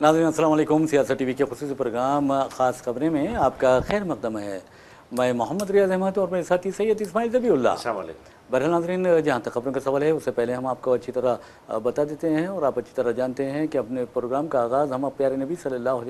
नाज़रीन अस्सलाम वालेकुम। सियासत टीवी के ख़ुसूसी प्रोग्राम ख़ास खबरें में आपका खैर मक़दम है। मैं मोहम्मद रियाज़ अहमद और मेरे साथी सैयद इस्माइल ज़बीउल्लाह। अस्सलाम वालेकुम। बहरहाल नाज़रीन, जहाँ तक खबरों का सवाल है उससे पहले हम आपको अच्छी तरह बता देते हैं और आप अच्छी तरह जानते हैं कि अपने प्रोग्राम का आगाज़ हम प्यारे नबी सल्लल्लाहु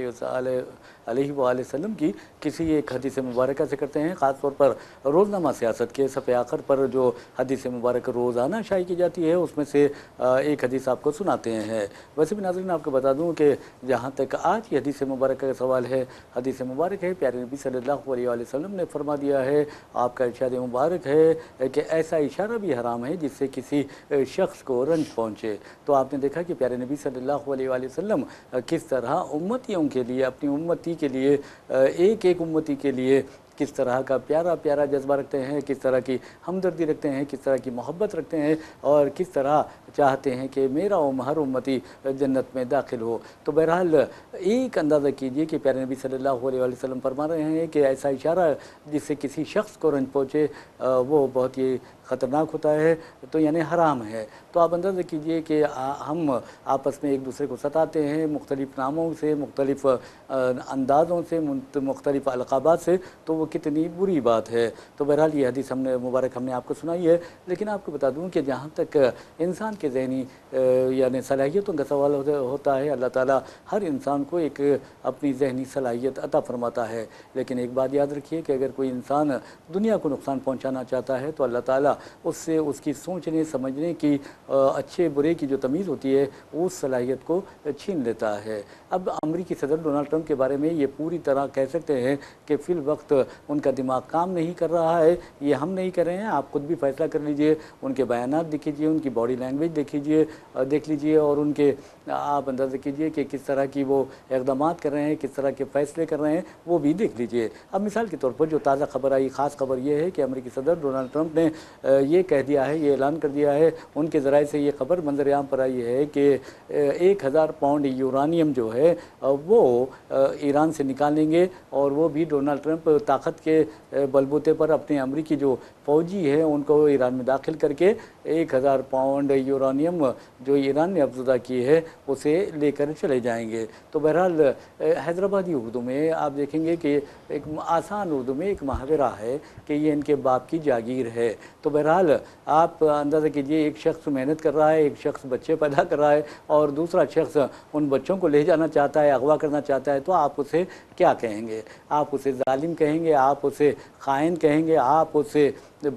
अलैहि वसल्लम की किसी एक हदीस मुबारक से करते हैं। ख़ास तौर पर रोज़नामा सियासत के सफ़े आखिर पर जो हदीस मुबारक रोज़ाना शाये की जाती है उसमें से एक हदीस आपको सुनाते हैं। वैसे भी नाज़रीन आपको बता दूँ कि जहाँ तक आज की हदीस मुबारक का सवाल है, हदीस मुबारक है प्यारे नबी सल्लल्लाहु अलैहि वसल्लम ने फरमा दिया है, आपका इरशाद मुबारक है कि ऐसा इशारा भी हराम है जिससे किसी शख्स को रंज पहुँचे। तो आपने देखा कि प्यारे नबी सल्लल्लाहु अलैहि वसल्लम किस तरह उम्मतियों के लिए, अपनी उम्मती के लिए, एक एक उम्मती के लिए किस तरह का प्यारा प्यारा जज्बा रखते हैं, किस तरह की हमदर्दी रखते हैं, किस तरह की मोहब्बत रखते हैं और किस तरह चाहते हैं कि मेरा हर उम्मती जन्नत में दाखिल हो। तो बहरहाल एक अंदाज़ा कीजिए कि प्यारे नबी सल्लल्लाहु अलैहि वसल्लम फरमा रहे हैं कि ऐसा इशारा जिससे किसी शख्स को रंज पहुँचे वो बहुत ही ख़तरनाक होता है, तो यानी हराम है। तो आप अंदाज़ा कीजिए कि हम आपस में एक दूसरे को सताते हैं मुख्तलिफ़ नामों से, मुख्तलिफ़ अंदाज़ों से, मुख्तलिफ़ अलक़ाबात से, तो वो कितनी बुरी बात है। तो बहरहाल ये हदीस हमने मुबारक हमने आपको सुनाई है। लेकिन आपको बता दूँ कि जहाँ तक इंसान के ज़हनी यानी सलाहियतों का सवाल होता है, अल्लाह ताला हर इंसान को एक अपनी ज़हनी सलाहियत अता फ़रमाता है। लेकिन एक बात याद रखिए कि अगर कोई इंसान दुनिया को नुकसान पहुँचाना चाहता है तो अल्लाह ताला उससे उसकी सोचने समझने की, अच्छे बुरे की जो तमीज़ होती है उस सलाहियत को छीन लेता है। अब अमेरिकी सदर डोनाल्ड ट्रंप के बारे में ये पूरी तरह कह सकते हैं कि फ़िल वक्त उनका दिमाग काम नहीं कर रहा है। ये हम नहीं कर रहे हैं, आप खुद भी फैसला कर लीजिए, उनके बयानात देखिए, उनकी बॉडी लैंग्वेज देख लीजिए और उनके आप अंदाज़ा कीजिए कि किस तरह की वो इक़दामात कर रहे हैं, किस तरह के फ़ैसले कर रहे हैं, वो भी देख लीजिए। अब मिसाल के तौर पर जो ताज़ा खबर आई, ख़ास खबर ये है कि अमेरिकी सदर डोनाल्ड ट्रंप ने ये कह दिया है, ये ऐलान कर दिया है, उनके ज़राए से ये खबर मंज़र-ए-आम पर आई है कि 1000 पाउंड यूरानियम जो है वो ईरान से निकालेंगे और वो भी डोनाल्ड ट्रंप ताकत के बलबूते पर अपने अमेरिकी जो फ़ौजी है उनको ईरान में दाखिल करके 1000 पाउंड यूरानियम जो ईरान ने अफज़दा की है उसे लेकर चले जाएंगे। तो बहरहाल हैदराबादी उर्दू में आप देखेंगे कि एक आसान उर्दू में एक मुहावरा है कि ये इनके बाप की जागीर है। तो बहरहाल आप अंदाज़ा कीजिए, एक शख्स मेहनत कर रहा है, एक शख्स बच्चे पैदा कर रहा है और दूसरा शख्स उन बच्चों को ले जाना चाहता है, अगवा करना चाहता है, तो आप उसे क्या कहेंगे? आप उसे ज़ालिम कहेंगे, आप उसे ख़ाइन कहेंगे, आप उसे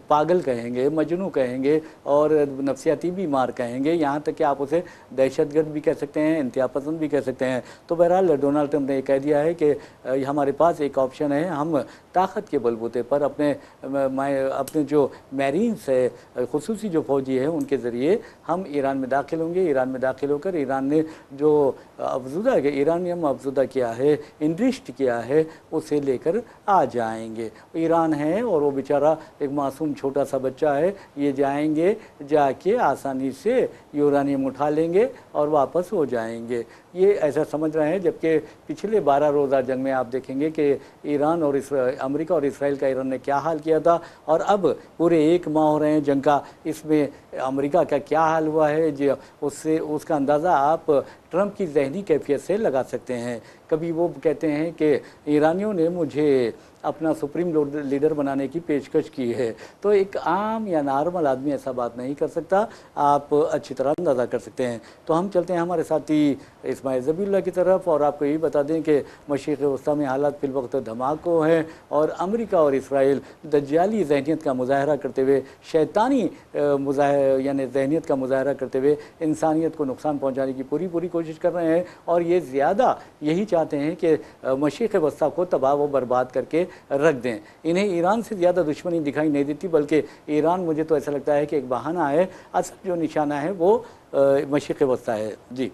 पागल कहेंगे, मजनू कहेंगे और नफसियाती बीमार कहेंगे, यहाँ तक कि आप उसे दहशतगर्द भी कह सकते हैं, इंतहा पसंद भी कह सकते हैं। तो बहरहाल डोनाल्ड ट्रंप ने कह दिया है कि हमारे पास एक ऑप्शन है, हम ताकत के बलबूते पर अपने जो मैरीन्स है, खुसूसी जो फ़ौजी है, उनके ज़रिए हम ईरान में दाखिल होंगे। ईरान में दाखिल होकर ईरान ने जो अफज़दा ईरानियम अफज़दा किया है, इनरिच्ड किया है, उसे लेकर आ जाएंगे। ईरान है और वो बेचारा एक मासूम छोटा सा बच्चा है, ये जाएंगे, जाके आसानी से यूरानियम उठा लेंगे और वापस हो जाएंगे, ये ऐसा समझ रहे हैं। जबकि पिछले 12 रोज़ा जंग में आप देखेंगे कि ईरान और अमेरिका और इसराइल का ईरान ने क्या हाल किया था और अब पूरे 1 माह हो रहे हैं जंग का, इसमें अमेरिका का क्या हाल हुआ है जो उससे उसका अंदाज़ा आप ट्रंप की ज़हनी कैफियत से लगा सकते हैं। कभी वो कहते हैं कि ईरानियों ने मुझे अपना सुप्रीम लीडर बनाने की पेशकश की है, तो एक आम या नॉर्मल आदमी ऐसा बात नहीं कर सकता, आप अच्छी तरह अंदाज़ा कर सकते हैं। तो हम चलते हैं हमारे साथी इस्माइल ज़बीउल्लाह की तरफ और आपको यही बता दें कि मशरिक़ वस्ता में हालात फ़िल वक्त धमाकों हैं और अमेरिका और इसराइल दज्जाली ज़हनीत का मुज़ाहरा करते हुए, शैतानी यानी ज़हनीत का मुज़ाहरा करते हुए इंसानियत को नुकसान पहुँचाने की पूरी कोशिश कर रहे हैं और ये ज़्यादा यही चाहते हैं कि मशरिक़ वस्ता को तबाह व बर्बाद करके रख दें। इन्हें ईरान से ज़्यादा दुश्मनी दिखाई नहीं देती, बल्कि ईरान मुझे तो ऐसा लगता है कि एक बहाना है, असल जो निशाना है वो मशरिक़ वस्ता है। जी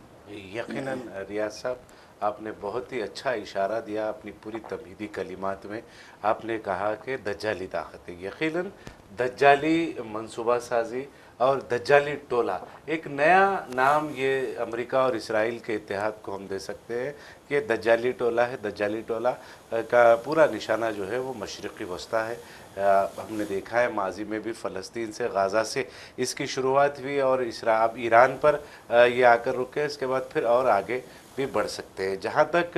यकीनन रियाज साहब, आपने बहुत ही अच्छा इशारा दिया अपनी पूरी तमहीदी कलिमात में। आपने कहा कि दज्जाली ताकत है, यकीनन दज्जाली मनसूबा साजी और दज्जाली टोला, एक नया नाम ये अमेरिका और इसराइल के इत्तेहाद को हम दे सकते हैं कि दज्जाली टोला है। दज्जाली टोला का पूरा निशाना जो है वो मशरिक़ी वस्ता है। हमने देखा है माजी में भी फ़लस्तीन से, गाज़ा से इसकी शुरुआत हुई और अब ईरान पर ये आकर रुके, इसके बाद फिर और आगे भी बढ़ सकते हैं। जहाँ तक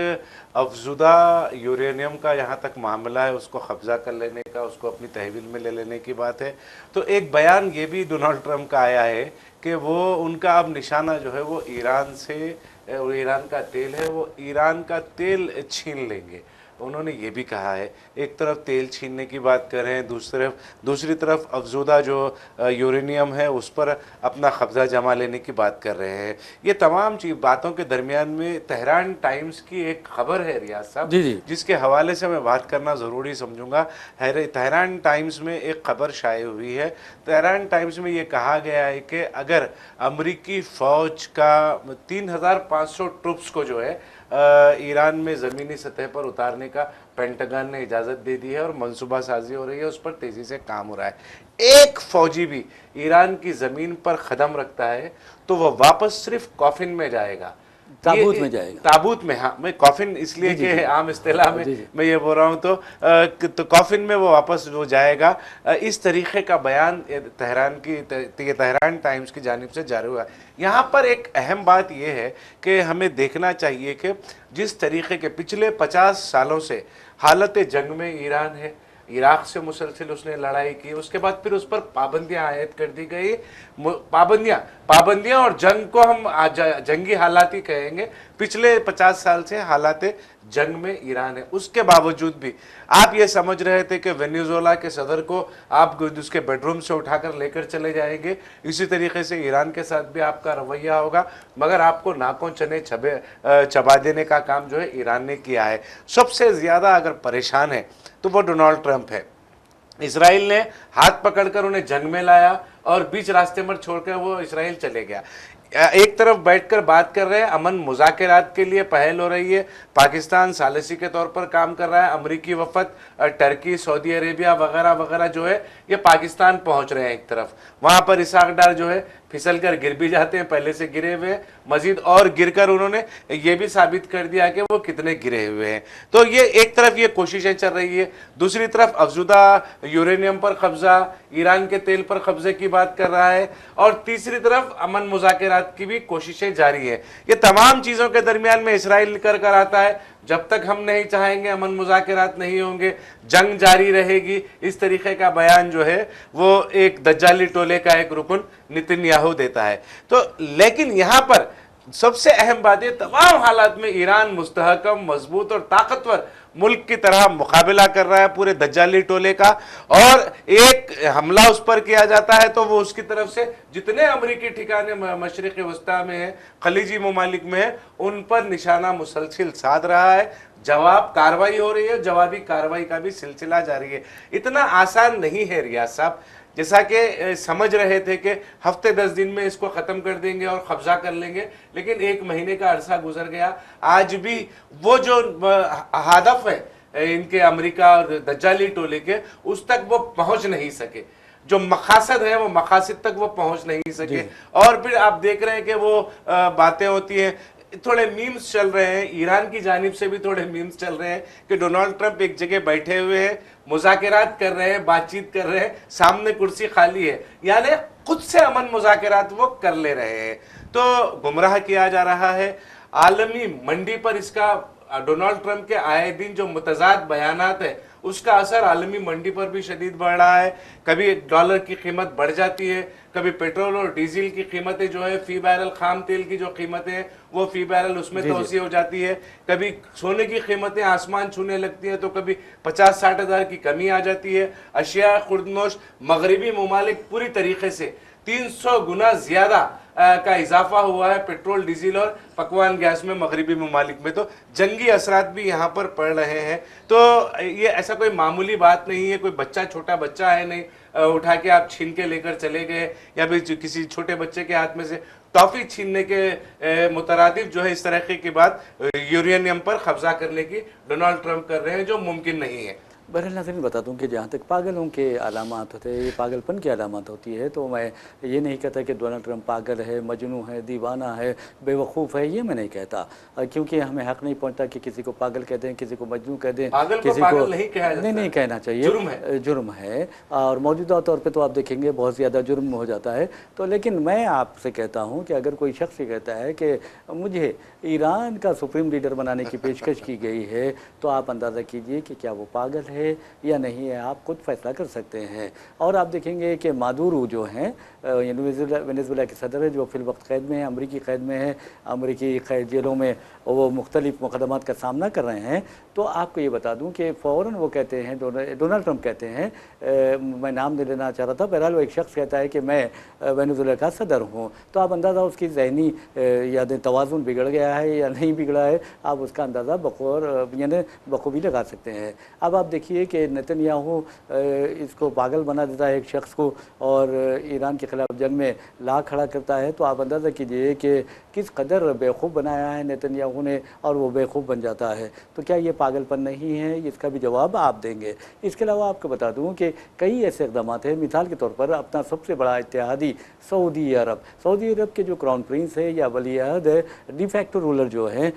अफजुदा यूरेनियम का यहाँ तक मामला है, उसको कब्जा कर लेने का, उसको अपनी तहवील में ले लेने की बात है, तो एक बयान ये भी डोनाल्ड ट्रंप का आया है कि वो उनका अब निशाना जो है वो ईरान से, ईरान का तेल है, वो ईरान का तेल छीन लेंगे। उन्होंने ये भी कहा है, एक तरफ तेल छीनने की बात कर रहे हैं, दूसरी तरफ अफजुदा जो यूरेनियम है उस पर अपना कब्जा जमा लेने की बात कर रहे हैं। ये तमाम चीज बातों के दरमियान में तेहरान टाइम्स की एक खबर है रियाज साहब, जिसके हवाले से मैं बात करना ज़रूरी समझूंगा। तेहरान टाइम्स में एक खबर शाये हुई है। तेहरान टाइम्स में ये कहा गया है कि अगर अमरीकी फ़ौज का 3500 ट्रुप्स को जो है ईरान में ज़मीनी सतह पर उतारने का पेंटागन ने इजाज़त दे दी है और मनसूबा साजी हो रही है, उस पर तेज़ी से काम हो रहा है। एक फ़ौजी भी ईरान की ज़मीन पर कदम रखता है तो वह वापस सिर्फ कॉफिन में जाएगा, ताबूत में जाएगा। ताबूत में, हाँ, मैं कॉफिन इसलिए कि आम इस्तेलाह में मैं ये बोल रहा हूँ, तो कॉफिन में वो वापस वो जाएगा। इस तरीके का बयान तेहरान टाइम्स की जानिब से जारी हुआ। यहाँ पर एक अहम बात ये है कि हमें देखना चाहिए कि जिस तरीके के पिछले 50 सालों से हालत जंग में ईरान है, इराक से मुसलसिल उसने लड़ाई की, उसके बाद फिर उस पर पाबंदियां आयद कर दी गई। पाबंदियां और जंग को हम जंगी हालात ही कहेंगे। पिछले 50 साल से हालात जंग में ईरान है, उसके बावजूद भी आप ये समझ रहे थे कि वेनेजुएला के सदर को आप उसके बेडरूम से उठाकर लेकर चले जाएंगे। इसी तरीके से ईरान के साथ भी आपका रवैया होगा, मगर आपको नाकों चने चबा देने का काम जो है ईरान ने किया है। सबसे ज्यादा अगर परेशान है तो वो डोनाल्ड ट्रंप है। इसराइल ने हाथ पकड़कर उन्हें जंग में लाया और बीच रास्ते पर छोड़कर वो इसराइल चले गया। एक तरफ बैठकर बात कर रहे हैं, अमन मुज़ाकरात के लिए पहल हो रही है, पाकिस्तान सालिसी के तौर पर काम कर रहा है, अमरीकी वफद टर्की, सऊदी अरेबिया वगैरह वगैरह जो है ये पाकिस्तान पहुंच रहे हैं। एक तरफ वहां पर इसाक डार जो है फिसल कर गिर भी जाते हैं, पहले से गिरे हुए हैं, मजीद और गिरकर उन्होंने ये भी साबित कर दिया कि वो कितने गिरे हुए हैं। तो ये एक तरफ ये कोशिशें चल रही है, दूसरी तरफ अफजुदा यूरेनियम पर कब्जा, ईरान के तेल पर कब्जे की बात कर रहा है, और तीसरी तरफ अमन मुज़ाकरात की भी कोशिशें जारी है। ये तमाम चीज़ों के दरमियान में इसराइल कर आता है, जब तक हम नहीं चाहेंगे अमन मुज़ाकरात नहीं होंगे, जंग जारी रहेगी। इस तरीके का बयान जो है वो एक दज्जाली टोले का एक रुकन नेतन्याहू देता है। तो लेकिन यहाँ पर सबसे अहम बात है, तमाम हालात में ईरान मुस्तहकम, मजबूत और ताकतवर मुल्क की तरह मुकाबला कर रहा है पूरे दज्जाली टोले का, और एक हमला उस पर किया जाता है तो वो उसकी तरफ से जितने अमरीकी ठिकाने मशरिक़ वस्ता में है, खलीजी ममालिक में है, उन पर निशाना मुसलसिल साध रहा है। जवाब कार्रवाई हो रही है, जवाबी कार्रवाई का भी सिलसिला जारी है। इतना आसान नहीं है रियाज साहब, जैसा कि समझ रहे थे कि हफ्ते 10 दिन में इसको ख़त्म कर देंगे और कब्जा कर लेंगे, लेकिन 1 महीने का अरसा गुजर गया। आज भी वो जो हदफ है इनके अमेरिका और दज्जाली टोले के, उस तक वो पहुंच नहीं सके। जो मकासद है वो मकासद तक वो पहुंच नहीं सके। और फिर आप देख रहे हैं कि वो बातें होती हैं, थोड़े मीम्स चल रहे हैं, ईरान की जानिब से भी थोड़े मीम्स चल रहे हैं कि डोनाल्ड ट्रंप एक जगह बैठे हुए हैं, मुज़ाकरात कर रहे हैं, बातचीत कर रहे हैं, सामने कुर्सी खाली है, यानी खुद से अमन मुज़ाकरात वो कर ले रहे हैं। तो गुमराह किया जा रहा है। आलमी मंडी पर इसका डोनाल्ड ट्रंप के आए दिन जो मुतज़ाद बयानात है उसका असर आलमी मंडी पर भी शदीद बढ़ रहा है। कभी डॉलर की कीमत बढ़ जाती है, कभी पेट्रोल और डीजल की कीमतें जो है फी बैरल खाम तेल की जो कीमतें हैं वो फी बैरल उसमें तोसी हो जाती है। कभी सोने की कीमतें आसमान छूने लगती है तो कभी 50-60 हज़ार की कमी आ जाती है। अशिया खुर्दनोश मगरबी ममालिक पूरी तरीके से 300 गुना ज्यादा का इजाफा हुआ है पेट्रोल, डीजल और पकवान गैस में मगरबी ममालिक में। तो जंगी असरात भी यहाँ पर पड़ रहे हैं। तो ये ऐसा कोई मामूली बात नहीं है, कोई बच्चा, छोटा बच्चा है नहीं उठा के आप छीन के लेकर चले गए, या फिर किसी छोटे बच्चे के हाथ में से टॉफी छीनने के मुतरादिफ जो है इस तरह की बात यूरेनियम पर कब्जा करने की डोनाल्ड ट्रंप कर रहे हैं, जो मुमकिन नहीं है। बहरहाल नाज़रीन बता दूं कि जहाँ तक पागलों के अलामात होते हैं, ये पागलपन की अलामत होती है, तो मैं ये नहीं कहता कि डोनाल्ड ट्रंप पागल है, मजनू है, दीवाना है, बेवकूफ़ है, ये मैं नहीं कहता। क्योंकि हमें हक़ नहीं पहुँचता कि किसी को पागल कह दें, किसी को मजनू कह दें, पागल को किसी को पागल नहीं कहा जाता, नहीं कहना चाहिए, जुर्म है। और मौजूदा तौर पर तो आप देखेंगे बहुत ज़्यादा जुर्म हो जाता है। तो लेकिन मैं आपसे कहता हूँ कि अगर कोई शख्स ये कहता है कि मुझे ईरान का सुप्रीम लीडर बनाने की पेशकश की गई है, तो आप अंदाज़ा कीजिए कि क्या वो पागल है या नहीं है, आप खुद फैसला कर सकते हैं। और आप देखेंगे कि मादुरो जो हैं, वेनेजुएला के सदर है, जो फिल वक्त कैद में है, अमरीकी कैद में है, अमरीकी कैद जेलों में वो मुख्तलिफ मुकदमात का सामना कर रहे हैं। तो आपको ये बता दूं कि फ़ौरन वो कहते हैं, डोनाल्ड ट्रंप कहते हैं, मैं नाम नहीं लेना चाह रहा था, बहरहाल वो एक शख्स कहता है कि मैं वेनेजुएला का सदर हूँ। तो आप अंदाज़ा उसकी ज़हनी यादें तवाज़ुन बिगड़ गया है या नहीं बिगड़ा है, आप उसका अंदाज़ा यानी बखूबी लगा सकते हैं। अब आप देखिए कि नेतन्याहू इसको पागल बना देता है एक शख्स को, और ईरान के ख़िलाफ़ जंग में ला खड़ा करता है। तो आप अंदाज़ा कीजिए कि किस कदर बेवकूफ़ बनाया है नेतन्याहू ने, और वो बेवकूफ़ बन जाता है। तो क्या ये पागलपन नहीं है? इसका भी जवाब आप देंगे। इसके अलावा आपको बता दूं कि कई ऐसे इक़दाम हैं, मिसाल के तौर पर अपना सबसे बड़ा इत्तेहादी सऊदी अरब के जो क्राउन प्रिंस है या वली अहद है, डिफैक्टो रूलर जो हैं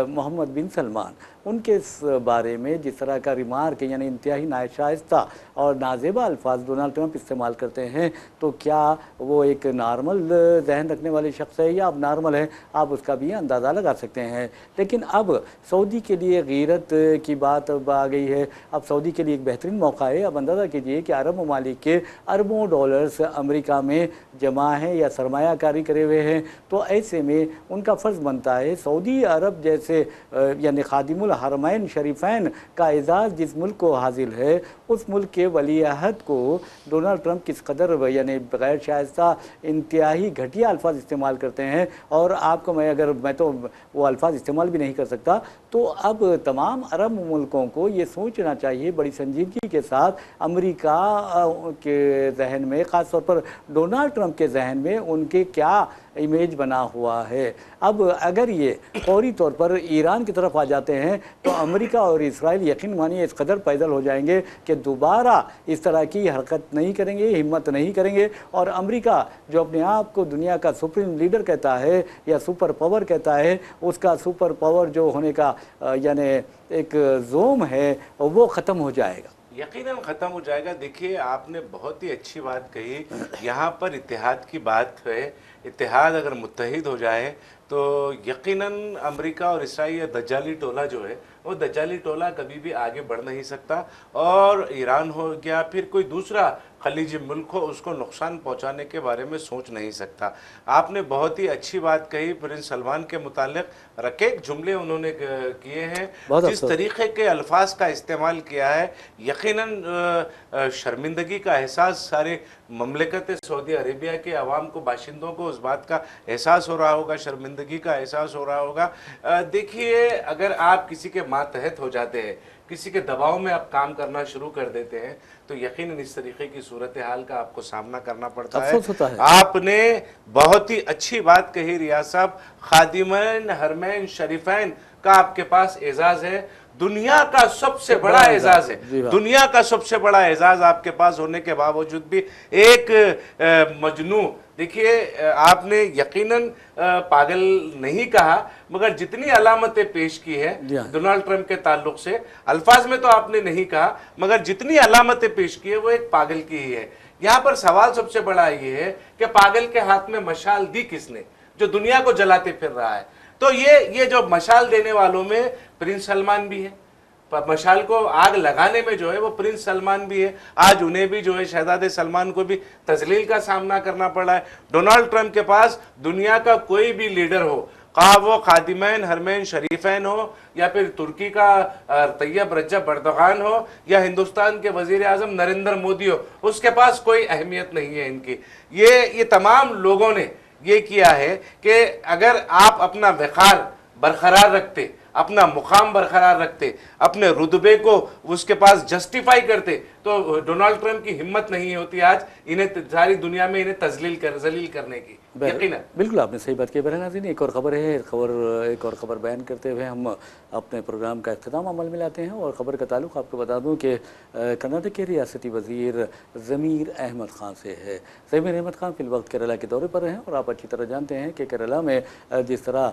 मोहम्मद बिन सलमान, उनके इस बारे में जिस तरह का रिमार्क यानी इंतहाई नाशाइस्ता और नाजेबा अल्फाज डोनाल्ड ट्रंप इस्तेमाल करते हैं, तो क्या वो एक नॉर्मल जहन रखने वाले शख्स है या अब नॉर्मल है, आप उसका भी अंदाज़ा लगा सकते हैं। लेकिन अब सऊदी के लिए गीरत की बात अब आ गई है, अब सऊदी के लिए एक बेहतरीन मौका है। अब अंदाज़ा कीजिए कि अरब ममालिक के अरबों डॉलर्स अमेरिका में जमा हैं या सरमायाकारी करे हुए हैं। तो ऐसे में उनका फ़र्ज़ बनता है सऊदी अरब जैसे यानी खादिमुल हरमैन शरीफैन का एजाज़ जिस मुल्क को हासिल है, उस मुल्क के वली अहद को डोनाल्ड ट्रंप किस कदर यानी गैर शाइस्ता इंतहाई घटिया अल्फाज इस्तेमाल करते हैं। और आपको मैं तो वो अल्फाज इस्तेमाल भी नहीं कर सकता। तो अब तमाम अरब मुल्कों को ये सोचना चाहिए बड़ी संजीदगी के साथ, अमेरिका के जहन में, ख़ास तौर पर डोनाल्ड ट्रंप के जहन में उनके क्या इमेज बना हुआ है। अब अगर ये फौरी तौर पर ईरान की तरफ आ जाते हैं, तो अमेरिका और इसराइल यकीन मानिए इस कदर पैदल हो जाएंगे कि दोबारा इस तरह की हरकत नहीं करेंगे, हिम्मत नहीं करेंगे। और अमेरिका जो अपने आप को दुनिया का सुप्रीम लीडर कहता है या सुपर पावर कहता है, उसका सुपर पावर जो होने का यानी एक जोम है, वो ख़त्म हो जाएगा, यकीनन ख़त्म हो जाएगा। देखिए, आपने बहुत ही अच्छी बात कही, यहाँ पर इत्तेहाद की बात है। इत्तेहाद अगर मुत्तहिद हो जाए तो यकीनन अमेरिका और इसराइल या दज्जाली टोला जो है, वो दज्जाली टोला कभी भी आगे बढ़ नहीं सकता। और ईरान हो गया, फिर कोई दूसरा खलीजी मुल्क हो, उसको नुकसान पहुंचाने के बारे में सोच नहीं सकता। आपने बहुत ही अच्छी बात कही प्रिंस सलमान के मुतालिक, रकेक जुमले उन्होंने किए हैं, जिस तरीके के अल्फाज का इस्तेमाल किया है, यकीनन शर्मिंदगी का एहसास सारे ममलिकत सऊदी अरेबिया के अवाम को, बाशिंदों को उस बात का एहसास हो रहा होगा, शर्मिंदगी का एहसास हो रहा होगा। देखिए, अगर आप किसी के मातहत हो जाते हैं, किसी के दबाव में आप काम करना शुरू कर देते हैं, तो यकीनन इस तरीके की सूरत हाल का आपको सामना करना पड़ता है। आपने बहुत ही अच्छी बात कही रियाज साहब, खादिमैन हरमैन शरीफैन का आपके पास एजाज है, दुनिया का सबसे बड़ा एजाज है। दुनिया का सबसे बड़ा एजाज आपके पास होने के बावजूद भी एक मजनू, देखिए आपने यकीनन पागल नहीं कहा, मगर जितनी अलामतें पेश की है डोनाल्ड ट्रंप के ताल्लुक से, अल्फाज में तो आपने नहीं कहा, मगर जितनी अलामतें पेश की है वो एक पागल की ही है। यहाँ पर सवाल सबसे बड़ा ये है कि पागल के हाथ में मशाल दी किसने, जो दुनिया को जलाते फिर रहा है। तो ये जो मशाल देने वालों में प्रिंस सलमान भी है, मशाल को आग लगाने में जो है वो प्रिंस सलमान भी है। आज उन्हें भी जो है, शहजादे सलमान को भी तजलील का सामना करना पड़ा है। डोनाल्ड ट्रंप के पास दुनिया का कोई भी लीडर हो, कहा वो खादिमैन हरमैन शरीफैन हो, या फिर तुर्की का तैयब रजब अर्दोगान हो, या हिंदुस्तान के वजीर आजम नरेंद्र मोदी हो, उसके पास कोई अहमियत नहीं है इनकी। ये तमाम लोगों ने ये किया है कि अगर आप अपना वक़ार बरकरार रखते, अपना मुकाम बरकरार रखते, अपने रुतबे को उसके पास जस्टिफाई करते, तो डोनाल्ड ट्रंप की हिम्मत नहीं होती आज इन्हें सारी दुनिया में इन्हें जलील करने की। बिल्कुल आपने सही बात की। नाज़रीन, एक और ख़बर है, एक और ख़बर बयान करते हुए हम अपने प्रोग्राम का इख्तिताम अमल में लाते हैं। और ख़बर का ताल्लुक़ आपको बता दूं कि कर्नाटक के रियासती वज़ीर ज़मीर अहमद ख़ान से है। ज़मीर अहमद ख़ान फ़िल वक्त केरला के दौरे पर हैं और आप अच्छी तरह जानते हैं कि केरला में जिस तरह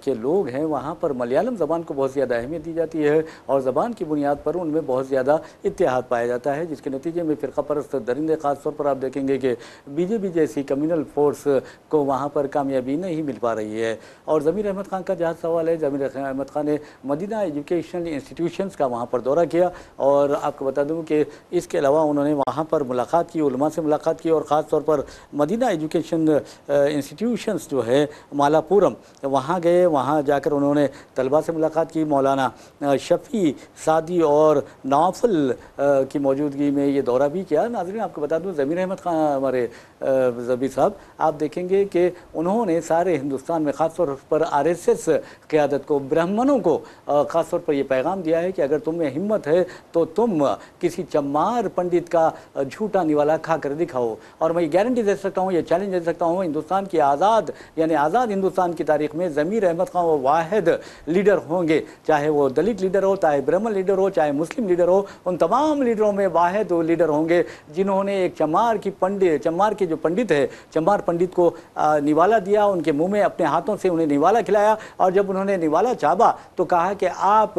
के लोग हैं वहाँ पर मलयालम ज़बान को बहुत ज़्यादा अहमियत दी जाती है और ज़बान की बुनियाद पर उनमें बहुत ज़्यादा इत्तेहाद पाया जाता है, जिसके नतीजे में फ़िरक़ा परस्त दरिंदे ख़ास तौर पर आप देखेंगे कि बीजेपी जैसी कम्युनल फोर्स को वहाँ पर कामयाबी नहीं मिल पा रही है। और ज़मीर अहमद ख़ान का जहाँ सवाल है, ज़मीर अहमद ख़ान ने मदीना एजुकेशनल इंस्टीट्यूशंस का वहाँ पर दौरा किया और आपको बता दूँ कि इसके अलावा उन्होंने वहाँ पर मुलाकात की, उलमा से मुलाकात की और ख़ास तौर पर मदीना एजुकेशन इंस्टीट्यूशंस जो है मालापुरम, वहाँ गए। वहाँ जाकर उन्होंने तलबा से मुलाकात की। मौलाना शफ़ी सादी और नवाफल की मौजूदगी में ये दौरा भी किया। नाज़रीन, आपको बता दूँ ज़मीर अहमद ख़ान हमारे ज़बी साहब, आप देखेंगे कि उन्होंने सारे हिंदुस्तान में ख़ास तौर पर आरएसएस क़यादत को, ब्राह्मणों को ख़ास तौर पर ये पैगाम दिया है कि अगर तुम में हिम्मत है तो तुम किसी चमार पंडित का झूठा निवाला खा कर दिखाओ। और मैं ये गारंटी दे सकता हूँ, ये चैलेंज दे सकता हूँ, हिंदुस्तान की आज़ाद हिंदुस्तान की तारीख़ में ज़मीर अहमद ख़ान वो वाहिद लीडर होंगे, चाहे वो दलित लीडर हो, चाहे ब्राह्मण लीडर हो, चाहे मुस्लिम लीडर हो, उन तमाम लीडरों में वाहिद वो लीडर होंगे जिन्होंने एक चमार के जो पंडित है, चमार पंडित को निवाला दिया, उनके मुंह में अपने हाथों से उन्हें निवाला खिलाया। और जब उन्होंने निवाला चाहा तो कहा कि आप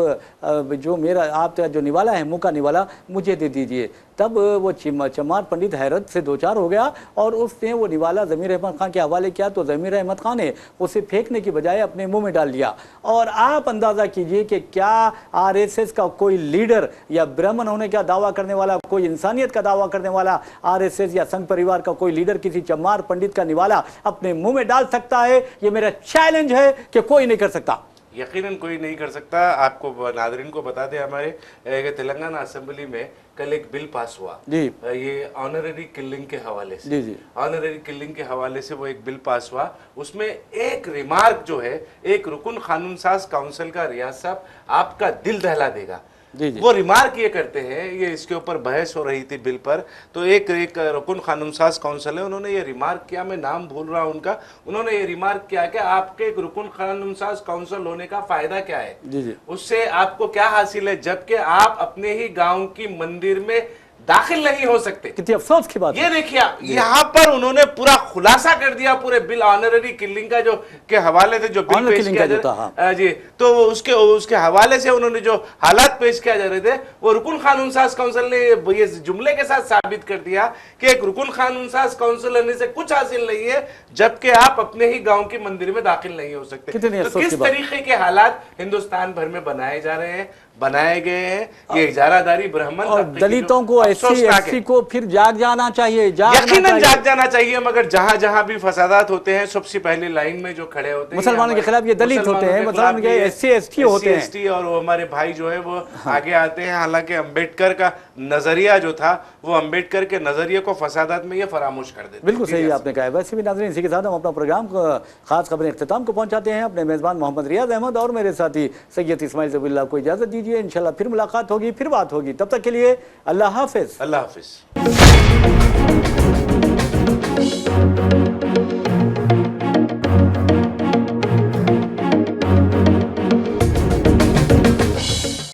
जो निवाला है, मुँह का निवाला मुझे दे दीजिए। तब वो चमार पंडित हैरत से दो चार हो गया और उसने वो निवाला ज़मीर अहमद ख़ान के हवाले किया तो ज़मीर अहमद ख़ान ने उसे फेंकने की बजाय अपने मुंह में डाल लिया। और आप अंदाज़ा कीजिए कि क्या आरएसएस का कोई लीडर या ब्राह्मण होने का दावा करने वाला, कोई इंसानियत का दावा करने वाला आरएसएस या संघ परिवार का कोई लीडर किसी चमार पंडित का निवाला अपने मुंह में डाल सकता है? ये मेरा चैलेंज है कि कोई नहीं कर सकता। यकीनन कोई नहीं कर सकता। आपको नादरीन को बता दें, हमारे तेलंगाना असेंबली में कल एक बिल पास हुआ जी, ये ऑनररी किलिंग के हवाले से, जी ऑनररी किलिंग के हवाले से वो एक बिल पास हुआ। उसमें एक रिमार्क जो है, एक रुकन कानून साज काउंसिल का, रियाज साहब आपका दिल दहला देगा। जी। वो रिमार्क ये करते हैं, ये इसके ऊपर बहस हो रही थी बिल पर, तो एक रुकन कानून साज काउंसिल है, उन्होंने ये रिमार्क किया, मैं नाम भूल रहा हूं उनका, उन्होंने ये रिमार्क किया कि आपके एक रुकन कानून साज काउंसिल होने का फायदा क्या है, जी। उससे आपको क्या हासिल है, जबकि आप अपने ही गांव की मंदिर में दाखिल नहीं हो सकते। कितनी अफसोस की बात। ये देखिए यहाँ पर उन्होंने पूरा खुलासा कर दिया पूरे बिल ऑनररी किलिंग का जो के हवाले से जो बिल पेश किया जा रहा जी, तो उसके हवाले से उन्होंने जो हालात पेश किया जा रहे थे, वो रुकन कानून साज काउंसिल ने ये जुमले के साथ साबित कर दिया कि एक रुकन कानून साज काउंसिल होने से कुछ हासिल नहीं है, जबकि आप अपने ही गाँव के मंदिर में दाखिल नहीं हो सकते। तो किस तरीके के हालात हिंदुस्तान भर में बनाए गए हैं, ये इजारादारी ब्राह्मण और दलितों को, एससी को फिर जाग जाना चाहिए, यकीनन जाग जाना चाहिए। मगर जहां जहां भी फसादात होते हैं, सबसे पहले लाइन में जो खड़े होते हैं मुसलमानों के खिलाफ ये दलित होते हैं, मुसलमान के एससी एसटी होते हैं, और वो हमारे भाई जो है वो आगे आते हैं। हालांकि अम्बेडकर का नजरिया जो था, वो अम्बेडकर के नजरिए को फसादात में ये फरामोश कर देते। बिल्कुल सही आपने कहा। वैसे भी नाज़रीन, इसी के साथ हम अपना प्रोग्राम को खास खबरें इख्तिताम को पहुंचाते हैं। अपने मेज़बान मोहम्मद रियाज अहमद और मेरे साथी सैयद इस्माइल ज़बीउल्लाह को इजाज़त दीजिए। इंशाल्लाह फिर मुलाकात होगी, फिर बात होगी। तब तक के लिए अल्लाह हाफ़िज़। अल्लाह हाफ़िज़।